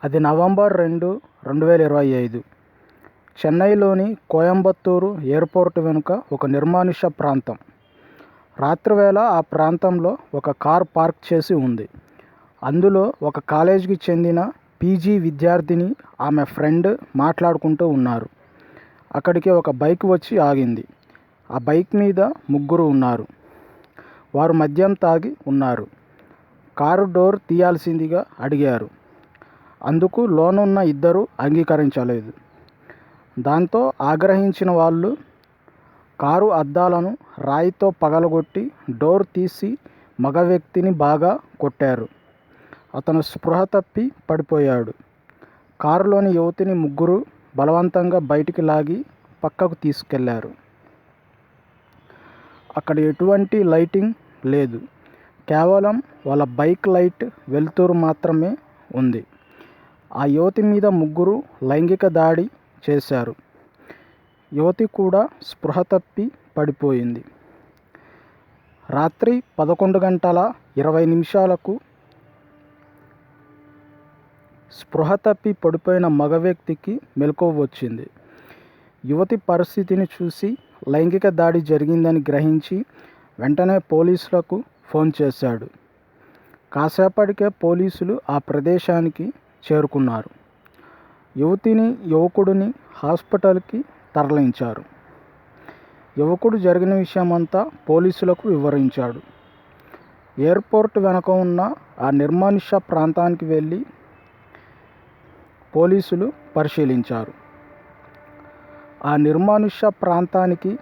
అది నవంబర్ 2, 2025. చెన్నైలోని కోయంబత్తూరు ఎయిర్పోర్ట్ వెనుక ఒక నిర్మానుష్య ప్రాంతం. రాత్రివేళ ఆ ప్రాంతంలో ఒక కారు పార్క్ చేసి ఉంది. అందులో ఒక కాలేజీకి చెందిన పీజీ విద్యార్థిని, ఆమె ఫ్రెండ్ మాట్లాడుకుంటూ ఉన్నారు. అక్కడికి ఒక బైక్ వచ్చి ఆగింది. ఆ బైక్ మీద ముగ్గురు ఉన్నారు. వారు మద్యం తాగి ఉన్నారు. కారు డోర్ తీయాల్సిందిగా అడిగారు. అందుకు లోనున్న ఇద్దరు అంగీకరించలేదు. దాంతో ఆగ్రహించిన వాళ్ళు కారు అద్దాలను రాయితో పగలగొట్టి డోర్ తీసి మగ వ్యక్తిని బాగా కొట్టారు. అతను స్పృహ తప్పి పడిపోయాడు. కారులోని యువతిని ముగ్గురు బలవంతంగా బయటికి లాగి పక్కకు తీసుకెళ్లారు. అక్కడ ఎటువంటి లైటింగ్ లేదు. కేవలం వాళ్ళ బైక్ లైట్ వెలుతురు మాత్రమే ఉంది. ఆ యువతి మీద ముగ్గురు లైంగిక దాడి చేశారు. యువతి కూడా స్పృహ తప్పి పడిపోయింది. రాత్రి 11:20 స్పృహ తప్పి పడిపోయిన మగ వ్యక్తికి మెలకువ వచ్చింది. యువతి పరిస్థితిని చూసి లైంగిక దాడి జరిగిందని గ్రహించి వెంటనే పోలీసులకు ఫోన్ చేశాడు. కాసేపటికే పోలీసులు ఆ ప్రదేశానికి చేరుకున్నారు. యువతిని, యువకుడిని హాస్పిటల్కి తరలించారు. యువకుడు జరిగిన విషయమంతా పోలీసులకు వివరించాడు. ఎయిర్పోర్ట్ వెనుక ఉన్న ఆ నిర్మానుష్య ప్రాంతానికి వెళ్ళి పోలీసులు పరిశీలించారు. ఆ నిర్మానుష్య ప్రాంతానికి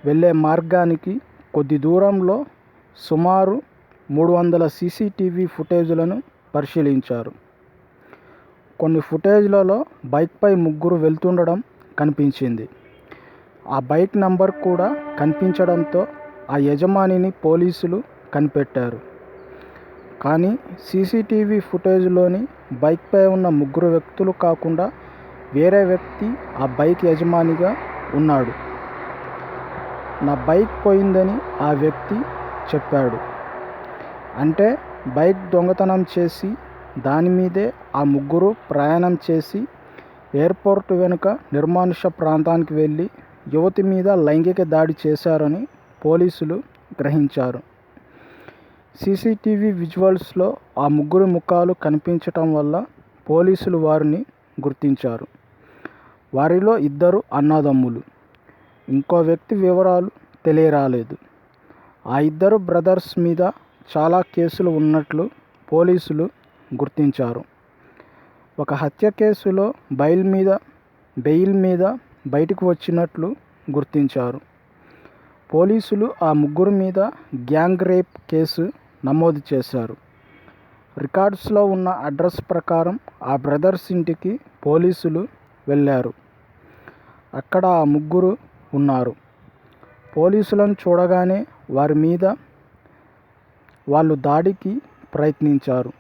వెళ్ళే మార్గానికి కొద్ది దూరంలో సుమారు 300 సీసీటీవీ ఫుటేజ్లను పరిశీలించారు. కొన్ని ఫుటేజ్లలో బైక్పై ముగ్గురు వెళ్తుండడం కనిపించింది. ఆ బైక్ నంబర్ కూడా కనిపించడంతో ఆ యజమానిని పోలీసులు కనిపెట్టారు. కానీ సీసీటీవీ ఫుటేజ్లోని బైక్పై ఉన్న ముగ్గురు వ్యక్తులు కాకుండా వేరే వ్యక్తి ఆ బైక్ యజమానిగా ఉన్నాడు. నా బైక్ పోయిందని ఆ వ్యక్తి చెప్పాడు. అంటే బైక్ దొంగతనం చేసి దాని మీదే ఆ ముగ్గురు ప్రయాణం చేసి ఎయిర్పోర్ట్ వెనుక నిర్మానుష్య ప్రాంతానికి వెళ్ళి యువతి మీద లైంగిక దాడి చేశారని పోలీసులు గ్రహించారు. సీసీటీవీ విజువల్స్లో ఆ ముగ్గురు ముఖాలు కనిపించటం వల్ల పోలీసులు వారిని గుర్తించారు. వారిలో ఇద్దరు అన్నదమ్ములు. ఇంకో వ్యక్తి వివరాలు తెలియరాలేదు. ఆ ఇద్దరు బ్రదర్స్ మీద చాలా కేసులు ఉన్నట్లు పోలీసులు గుర్తించారు. ఒక హత్య కేసులో బెయిల్ మీద బయటకు వచ్చినట్లు గుర్తించారు. పోలీసులు ఆ ముగ్గురు మీద గ్యాంగ్ రేప్ కేసు నమోదు చేశారు. రికార్డ్స్లో ఉన్న అడ్రస్ ప్రకారం ఆ బ్రదర్స్ ఇంటికి పోలీసులు వెళ్ళారు. అక్కడ ఆ ముగ్గురు ఉన్నారు. పోలీసులను చూడగానే వారి మీద వాళ్ళు దాడికి ప్రయత్నించారు.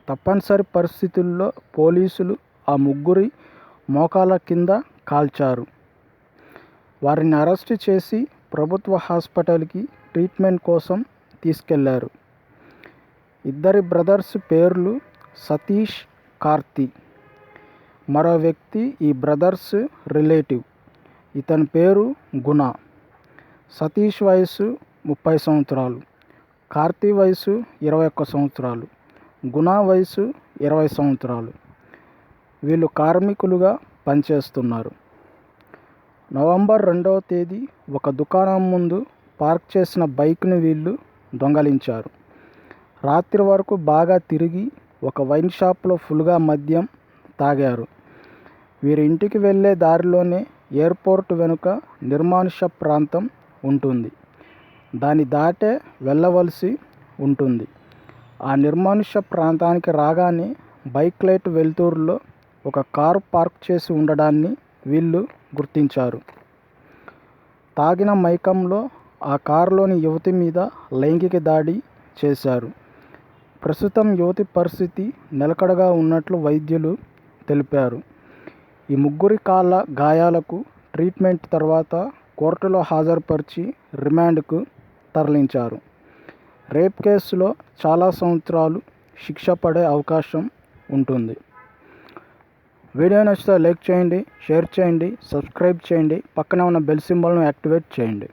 తప్పనిసరి పరిస్థితుల్లో పోలీసులు ఆ ముగ్గురి మోకాల కింద కాల్చారు. వారిని అరెస్టు చేసి ప్రభుత్వ హాస్పిటల్కి ట్రీట్మెంట్ కోసం తీసుకెళ్లారు. ఇద్దరి బ్రదర్స్ పేర్లు సతీష్, కార్తి. మరో వ్యక్తి ఈ బ్రదర్స్ రిలేటివ్. ఇతని పేరు గుణ. సతీష్ వయసు 30 సంవత్సరాలు, కార్తి వయసు 21 సంవత్సరాలు, గుణ వయసు 20 సంవత్సరాలు. వీళ్ళు కార్మికులుగా పనిచేస్తున్నారు. నవంబర్ 2 ఒక దుకాణం ముందు పార్క్ చేసిన బైక్ను వీళ్ళు దొంగలించారు. రాత్రి వరకు బాగా తిరిగి ఒక వైన్ షాప్లో ఫుల్గా మద్యం తాగారు. వీరి ఇంటికి వెళ్ళే దారిలోనే ఎయిర్పోర్ట్ వెనుక నిర్మానుష్య ప్రాంతం ఉంటుంది. దాన్ని దాటే వెళ్ళవలసి ఉంటుంది. ఆ నిర్మానుష్య ప్రాంతానికి రాగానే బైక్ లైట్ వెలుతురులో ఒక కారు పార్క్ చేసి ఉండడాన్ని వీళ్ళు గుర్తించారు. తాగిన మైకంలో ఆ కారులోని యువతి మీద లైంగిక దాడి చేశారు. ప్రస్తుతం యువతి పరిస్థితి నిలకడగా ఉన్నట్లు వైద్యులు తెలిపారు. ఈ ముగ్గురి కాళ్ళ గాయాలకు ట్రీట్మెంట్ తర్వాత కోర్టులో హాజరుపరిచి రిమాండ్కు తరలించారు. రేప్ కేసులో చాలా సంవత్సరాలు శిక్ష పడే అవకాశం ఉంటుంది. వీడియో నచ్చితే లైక్ చేయండి, షేర్ చేయండి, సబ్స్క్రైబ్ చేయండి, పక్కనే ఉన్న బెల్ సింబల్ను యాక్టివేట్ చేయండి.